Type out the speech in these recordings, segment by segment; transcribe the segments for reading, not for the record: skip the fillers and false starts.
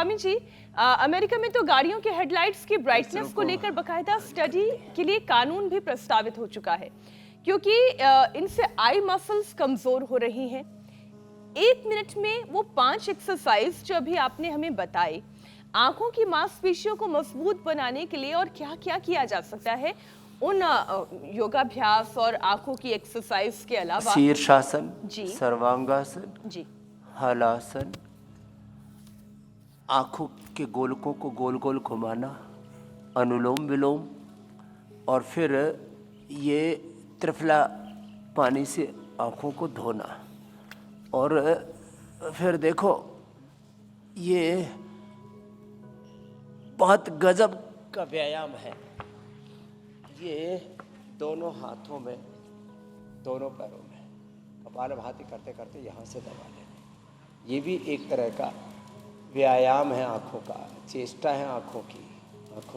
Swami ji, America में तो गाड़ियों के हेडलाइट्स की ब्राइटनेस को लेकर बकायदा स्टडी के लिए कानून भी प्रस्तावित हो चुका है, क्योंकि इनसे आई मसल्स कमजोर हो रही हैं। 1 मिनट में वो 5 एक्सरसाइज जो अभी आपने हमें बताई, आंखों की मांसपेशियों को मजबूत बनाने के लिए और क्या क्या किया जा सकता है उन योगाभ्यास और आंखों की एक्सरसाइज के अलावा? शीर्षासन, जी सर्वांगासन, जी हलासन, आंखों के गोलकों को गोल गोल घुमाना, अनुलोम विलोम, और फिर ये त्रिफला पानी से आंखों को धोना। और फिर देखो, ये बहुत गजब का व्यायाम है। ये दोनों हाथों में, दोनों पैरों में कपालभाति करते करते यहाँ से दबा लेना। ये भी एक तरह का व्यायाम है, आँखों का चेष्टा है, आँखों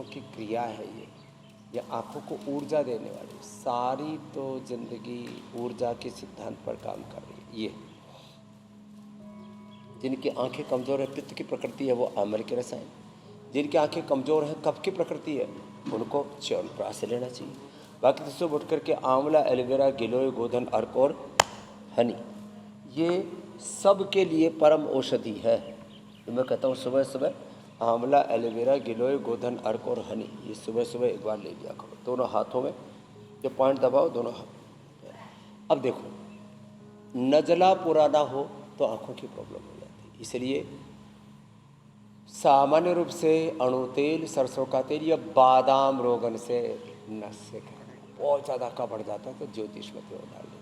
की क्रिया है। ये आँखों को ऊर्जा देने वाली, सारी तो जिंदगी ऊर्जा के सिद्धांत पर काम कर रही है। ये जिनकी आंखें कमज़ोर है, पित्त की प्रकृति है, वो आम्ल के रसायन, जिनकी आंखें कमज़ोर है, कफ की प्रकृति है, उनको च्यवनप्राश से लेना चाहिए। बाकी तो सुबह उठ करके आंवला, एलोवेरा, गिलोय, गोधन, अर्क और हनी, ये सब के लिए परम औषधि है। तो मैं कहता हूँ सुबह सुबह आंवला, एलोवेरा, गिलोय, गोधन, अर्क और हनी, ये सुबह सुबह एक बार ले लिया करो, दोनों हाथों में। जो पॉइंट दबाओ दोनों हाथ। अब देखो, नजला पुराना हो तो आँखों की प्रॉब्लम हो जाती है। इसलिए सामान्य रूप से अणु तेल, सरसों का तेल या बादाम रोगन से नस से बहुत ज़्यादा का बढ़ जाता है तो ज्योतिषमती डाल देते हैं।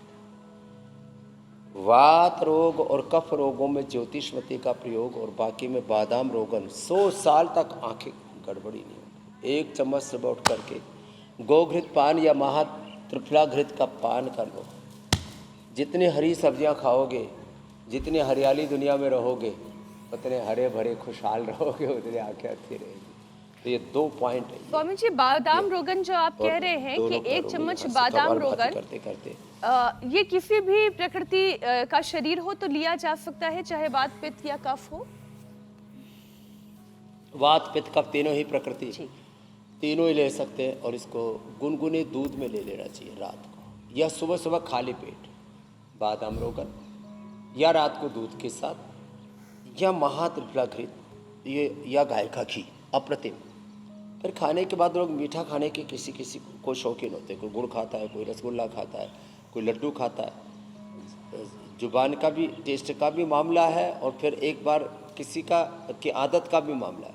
वात रोग और कफ रोगों में ज्योतिषमती का प्रयोग, और बाकी में बादाम रोगन 100 साल तक आंखें गड़बड़ी नहीं होती। 1 चम्मच सुबह उठ करके गोघृत पान या महा त्रिफला घृत का पान कर लो। जितनी हरी सब्जियां खाओगे, जितनी हरियाली दुनिया में रहोगे, उतने हरे भरे खुशहाल रहोगे, उतनी आंखें अच्छी रहेगी। तो ये 2 पॉइंट है। स्वामी जी, बादाम रोगन जो आप कह रहे हैं कि 1 चम्मच बादाम रोगन करते करते ये किसी भी प्रकृति का शरीर हो तो लिया जा सकता है, चाहे वात पित्त या कफ हो? वात पित्त कफ तीनों ही प्रकृति, तीनों ही ले सकते हैं। और इसको गुनगुने दूध में ले लेना चाहिए रात को, या सुबह सुबह खाली पेट बादाम रोगन, या रात को दूध के साथ, या महात्रिफला घृत, ये या गाय का घी, अप्रतिम। फिर खाने के बाद लोग मीठा खाने के किसी किसी को शौकीन होते हैं, कोई गुड़ खाता है, कोई रसगुल्ला खाता है, कोई लड्डू खाता है। जुबान का भी, टेस्ट का भी मामला है, और फिर एक बार किसी का की आदत का भी मामला है।